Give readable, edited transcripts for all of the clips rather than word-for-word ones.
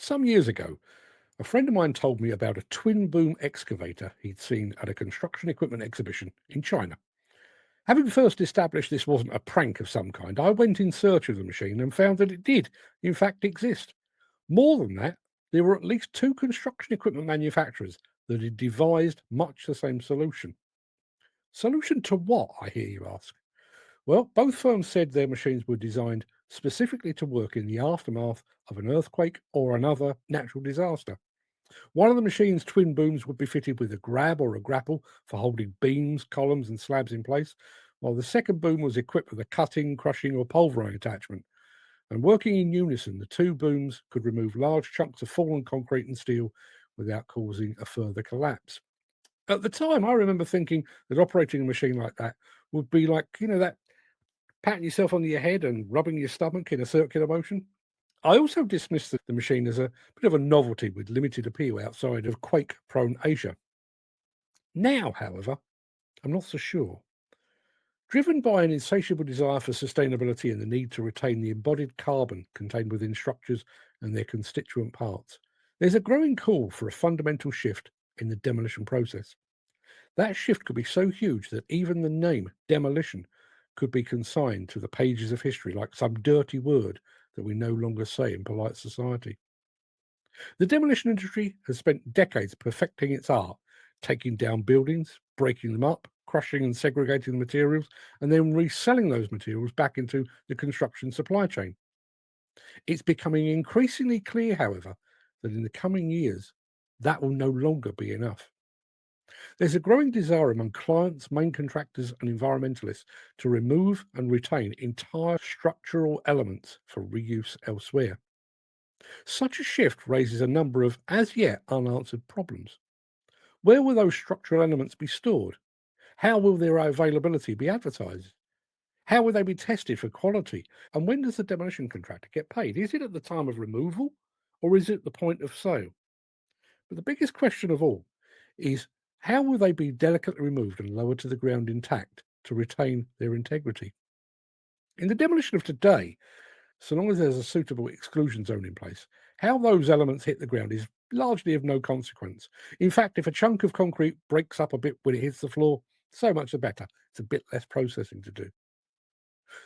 Some years ago, a friend of mine told me about a twin boom excavator he'd seen at a construction equipment exhibition in China. Having first established this wasn't a prank of some kind, I went in search of the machine and found that it did, in fact, exist. More than that, there were at least two construction equipment manufacturers that had devised much the same solution. Solution to what, I hear you ask? Well, both firms said their machines were designed specifically to work in the aftermath of an earthquake or another natural disaster. One of the machine's twin booms would be fitted with a grab or a grapple for holding beams, columns, and slabs in place, while the second boom was equipped with a cutting, crushing, or pulverizing attachment. And working in unison, the two booms could remove large chunks of fallen concrete and steel without causing a further collapse. At the time, I remember thinking that operating a machine like that would be like, that patting yourself on your head and rubbing your stomach in a circular motion. I also dismissed the machine as a bit of a novelty with limited appeal outside of quake prone Asia. Now, however, I'm not so sure. Driven by an insatiable desire for sustainability and the need to retain the embodied carbon contained within structures and their constituent parts, there's a growing call for a fundamental shift in the demolition process. That shift could be so huge that even the name demolition could be consigned to the pages of history like some dirty word that we no longer say in polite society. The demolition industry has spent decades perfecting its art, taking down buildings, breaking them up, crushing and segregating the materials, and then reselling those materials back into the construction supply chain. It's becoming increasingly clear, however, that in the coming years, that will no longer be enough. There's a growing desire among clients, main contractors, and environmentalists to remove and retain entire structural elements for reuse elsewhere. Such a shift raises a number of as yet unanswered problems. Where will those structural elements be stored? How will their availability be advertised? How will they be tested for quality? And when does the demolition contractor get paid? Is it at the time of removal or is it at the point of sale? But the biggest question of all is how will they be delicately removed and lowered to the ground intact to retain their integrity? In the demolition of today, so long as there's a suitable exclusion zone in place, how those elements hit the ground is largely of no consequence. In fact, if a chunk of concrete breaks up a bit when it hits the floor, so much the better. It's a bit less processing to do.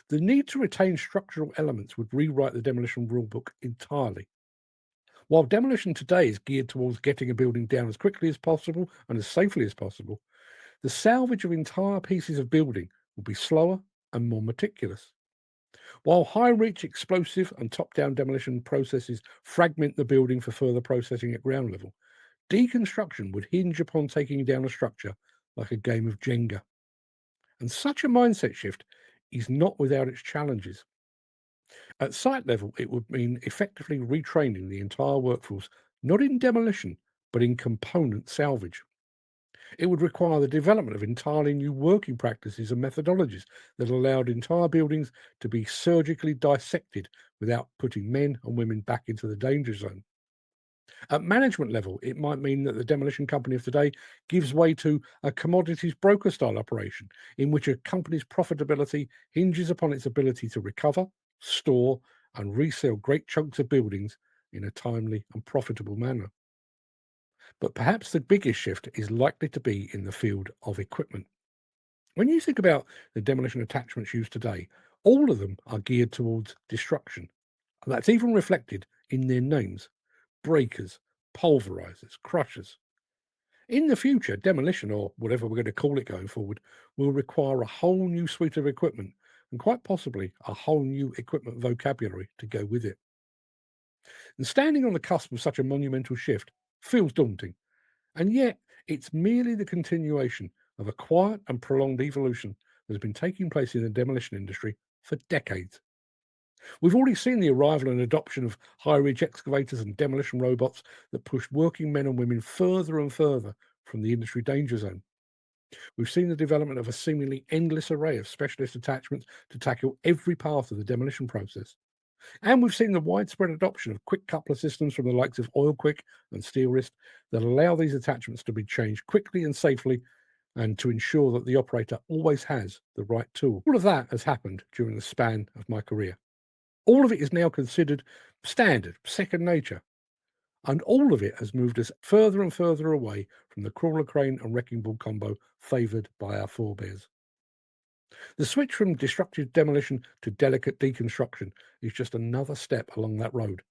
The need to retain structural elements would rewrite the demolition rulebook entirely. While demolition today is geared towards getting a building down as quickly as possible and as safely as possible, the salvage of entire pieces of building will be slower and more meticulous. While high-reach explosive and top-down demolition processes fragment the building for further processing at ground level, deconstruction would hinge upon taking down a structure like a game of Jenga. And such a mindset shift is not without its challenges. At site level, it would mean effectively retraining the entire workforce, not in demolition, but in component salvage. It would require the development of entirely new working practices and methodologies that allowed entire buildings to be surgically dissected without putting men and women back into the danger zone. At management level, it might mean that the demolition company of today gives way to a commodities broker style operation in which a company's profitability hinges upon its ability to recover, store, and resell great chunks of buildings in a timely and profitable manner. But perhaps the biggest shift is likely to be in the field of equipment. When you think about the demolition attachments used today, all of them are geared towards destruction. And that's even reflected in their names: breakers, pulverizers, crushers. In the future, demolition, or whatever we're going to call it going forward, will require a whole new suite of equipment and quite possibly a whole new equipment vocabulary to go with it. And standing on the cusp of such a monumental shift feels daunting. And yet, it's merely the continuation of a quiet and prolonged evolution that has been taking place in the demolition industry for decades. We've already seen the arrival and adoption of high reach excavators and demolition robots that push working men and women further and further from the industry danger zone. We've seen the development of a seemingly endless array of specialist attachments to tackle every part of the demolition process. And we've seen the widespread adoption of quick coupler systems from the likes of Oil Quick and Steel Wrist that allow these attachments to be changed quickly and safely and to ensure that the operator always has the right tool. All of that has happened during the span of my career. All of it is now considered standard, second nature. And all of it has moved us further and further away from the crawler crane and wrecking ball combo favoured by our forebears. The switch from destructive demolition to delicate deconstruction is just another step along that road,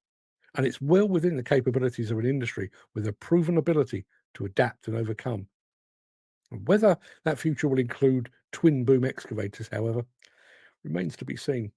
and it's well within the capabilities of an industry with a proven ability to adapt and overcome. And whether that future will include twin boom excavators, however, remains to be seen.